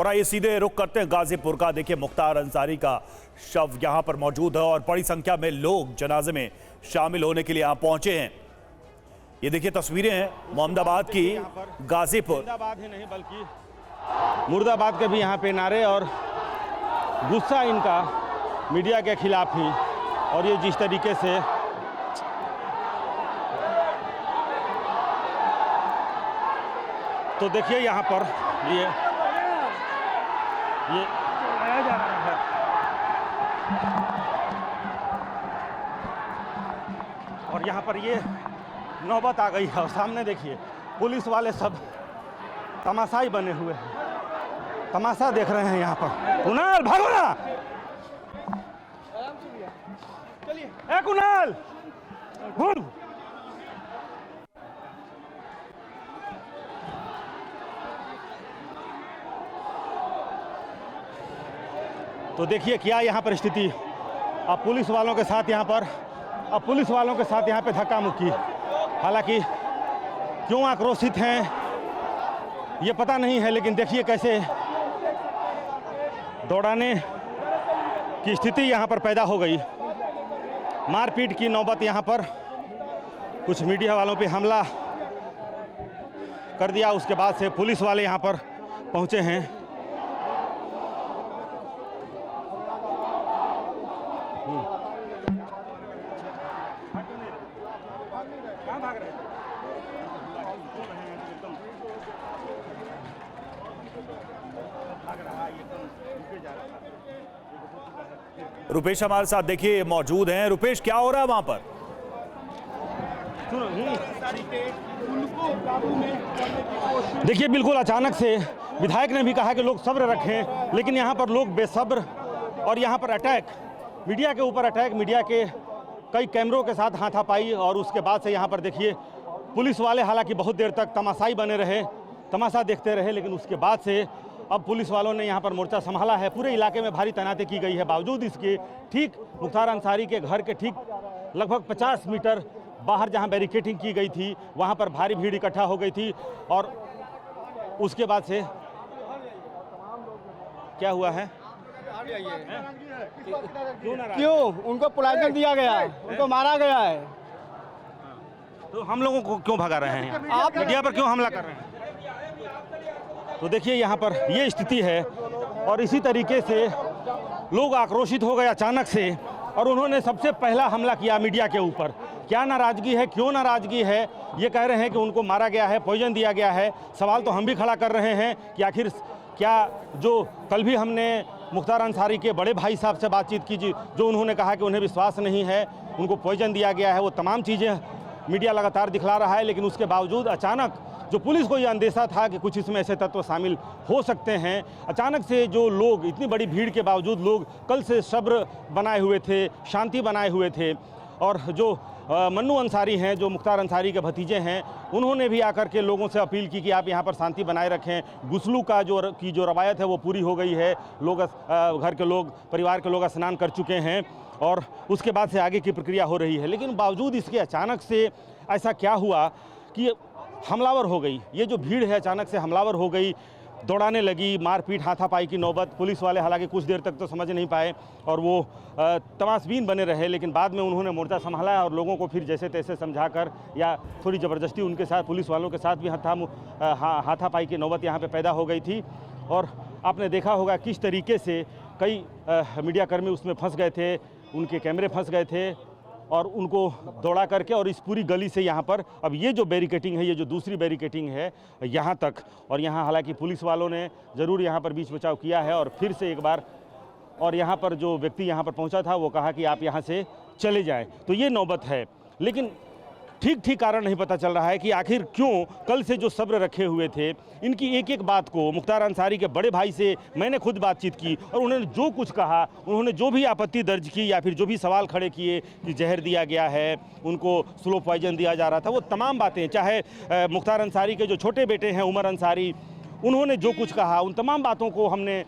और आइए सीधे रुख करते हैं गाजीपुर का। देखिए मुख्तार अंसारी का शव यहां पर मौजूद है और बड़ी संख्या में लोग जनाजे में शामिल होने के लिए यहां पहुंचे हैं। ये देखिए तस्वीरें हैं मोहम्मदाबाद की, गाजीपुर। मुर्दाबाद ही नहीं बल्कि मुर्दाबाद के भी यहाँ पे नारे और गुस्सा इनका मीडिया के खिलाफ ही। और ये जिस तरीके से तो देखिए यहाँ पर ये लाया जा रहा है। और यहाँ पर ये नौबत आ गई है और सामने देखिए पुलिस वाले सब तमाशाई बने हुए हैं, तमाशा देख रहे हैं यहाँ पर। कुणाल भागो ना, ए कुणाल घूम। तो देखिए क्या यहाँ पर स्थिति। अब पुलिस वालों के साथ यहाँ पे धक्का मुक्की। हालांकि क्यों आक्रोशित हैं ये पता नहीं है, लेकिन देखिए कैसे दौड़ाने की स्थिति यहाँ पर पैदा हो गई। मारपीट की नौबत यहाँ पर, कुछ मीडिया वालों पे हमला कर दिया। उसके बाद से पुलिस वाले यहाँ पर पहुँचे हैं। रुपेश हमारे साथ देखिए मौजूद हैं। रुपेश, क्या हो रहा है वहां पर? देखिए बिल्कुल अचानक से विधायक ने भी कहा कि लोग सब्र रखें, लेकिन यहाँ पर लोग बेसब्र। और यहाँ पर अटैक, मीडिया के ऊपर अटैक, मीडिया के कई कैमरों के साथ हाथापाई। और उसके बाद से यहाँ पर देखिए पुलिस वाले हालांकि बहुत देर तक तमाशाई बने रहे, तमाशा देखते रहे, लेकिन उसके बाद से अब पुलिस वालों ने यहाँ पर मोर्चा संभाला है। पूरे इलाके में भारी तैनाती की गई है। बावजूद इसके ठीक मुख्तार अंसारी के घर के ठीक लगभग 50 मीटर बाहर जहाँ बैरिकेडिंग की गई थी, वहाँ पर भारी भीड़ इकट्ठा हो गई थी। और उसके बाद से क्या हुआ है? क्यों उनको पॉइजन दिया गया है, उनको मारा गया है। तो हम लोगों को क्यों भगा रहे हैं? आप मीडिया पर क्यों हमला कर रहे हैं? तो देखिए यहाँ पर ये स्थिति है। और इसी तरीके से लोग आक्रोशित हो गए अचानक से, और उन्होंने सबसे पहला हमला किया मीडिया के ऊपर। क्या नाराज़गी है, क्यों नाराज़गी है? ये कह रहे हैं कि उनको मारा गया है, पॉइजन दिया गया है। सवाल तो हम भी खड़ा कर रहे हैं कि आखिर क्या, जो कल भी हमने मुख्तार अंसारी के बड़े भाई साहब से बातचीत की, जो उन्होंने कहा कि उन्हें विश्वास नहीं है, उनको पॉइजन दिया गया है, वो तमाम चीज़ें मीडिया लगातार दिखला रहा है। लेकिन उसके बावजूद अचानक जो पुलिस को ये अंदेशा था कि कुछ इसमें ऐसे तत्व शामिल हो सकते हैं, अचानक से जो लोग, इतनी बड़ी भीड़ के बावजूद लोग कल से सब्र बनाए हुए थे, शांति बनाए हुए थे। और जो मन्नू अंसारी हैं, जो मुख्तार अंसारी के भतीजे हैं, उन्होंने भी आकर के लोगों से अपील की कि आप यहाँ पर शांति बनाए रखें। गुस्लू का जो रवायत है वो पूरी हो गई है। लोग घर के लोग, परिवार के लोग स्नान कर चुके हैं और उसके बाद से आगे की प्रक्रिया हो रही है। लेकिन बावजूद इसके अचानक से ऐसा क्या हुआ कि हमलावर हो गई। ये जो भीड़ है अचानक से हमलावर हो गई, दौड़ाने लगी, मारपीट, हाथापाई की नौबत। पुलिस वाले हालांकि कुछ देर तक तो समझ नहीं पाए और वो तमाशबीन बने रहे, लेकिन बाद में उन्होंने मोर्चा संभाला और लोगों को फिर जैसे तैसे समझाकर या थोड़ी ज़बरदस्ती उनके साथ, पुलिस वालों के साथ भी हाथापाई की नौबत यहाँ पे पैदा हो गई थी। और आपने देखा होगा किस तरीके से कई मीडियाकर्मी उसमें फंस गए थे, उनके कैमरे फंस गए थे और उनको दौड़ा करके, और इस पूरी गली से यहाँ पर अब ये जो बैरिकेडिंग है, ये जो दूसरी बैरिकेडिंग है यहाँ तक। और यहाँ हालांकि पुलिस वालों ने ज़रूर यहाँ पर बीच बचाव किया है और फिर से एक बार, और यहाँ पर जो व्यक्ति यहाँ पर पहुँचा था वो कहा कि आप यहाँ से चले जाएं। तो ये नौबत है, लेकिन ठीक कारण नहीं पता चल रहा है कि आखिर क्यों कल से जो सब्र रखे हुए थे, इनकी एक एक बात को मुख्तार अंसारी के बड़े भाई से मैंने खुद बातचीत की और उन्होंने जो कुछ कहा, उन्होंने जो भी आपत्ति दर्ज की या फिर जो भी सवाल खड़े किए कि जहर दिया गया है, उनको स्लो पॉइजन दिया जा रहा था, वो तमाम बातें, चाहे मुख्तार अंसारी के जो छोटे बेटे हैं उमर अंसारी, उन्होंने जो कुछ कहा, उन तमाम बातों को हमने,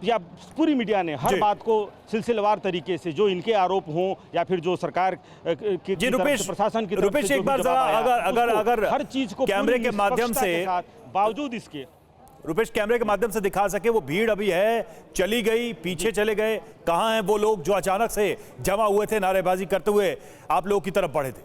या पूरी मीडिया ने हर बात को सिलसिलेवार तरीके से, जो इनके आरोप हों या फिर जो सरकार की प्रशासन की तरफ से, एक बार जरा अगर हर चीज को कैमरे के माध्यम से, बावजूद इसके रुपेश कैमरे के माध्यम से दिखा सके वो भीड़ अभी है, चली गई, पीछे चले गए, कहां हैं वो लोग जो अचानक से जमा हुए थे, नारेबाजी करते हुए आप लोगों की तरफ बढ़े थे?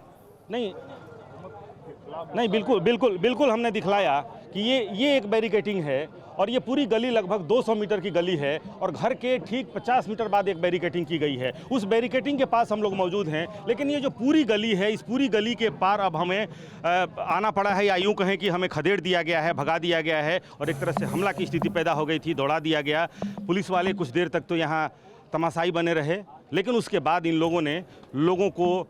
नहीं, बिल्कुल बिल्कुल बिल्कुल हमने दिखलाया कि ये एक बैरिकेटिंग है और ये पूरी गली लगभग 200 मीटर की गली है और घर के ठीक 50 मीटर बाद एक बैरिकेटिंग की गई है। उस बैरिकेटिंग के पास हम लोग मौजूद हैं, लेकिन ये जो पूरी गली है, इस पूरी गली के पार अब हमें आना पड़ा है, या यूँ कहें कि हमें खदेड़ दिया गया है, भगा दिया गया है और एक तरह से हमला की स्थिति पैदा हो गई थी, दौड़ा दिया गया। पुलिस वाले कुछ देर तक तो यहाँ तमाशाई बने रहे, लेकिन उसके बाद इन लोगों ने लोगों को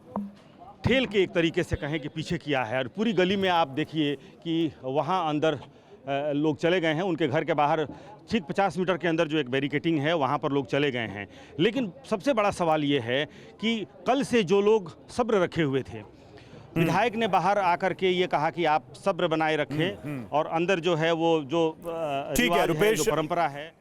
ठेल के एक तरीके से कहें कि पीछे किया है और पूरी गली में आप देखिए कि वहाँ अंदर लोग चले गए हैं। उनके घर के बाहर ठीक 50 मीटर के अंदर जो एक बैरिकेटिंग है वहाँ पर लोग चले गए हैं। लेकिन सबसे बड़ा सवाल ये है कि कल से जो लोग सब्र रखे हुए थे, विधायक ने बाहर आकर के ये कहा कि आप सब्र बनाए रखें और अंदर जो है वो जो ठीक है रुपेश, परंपरा है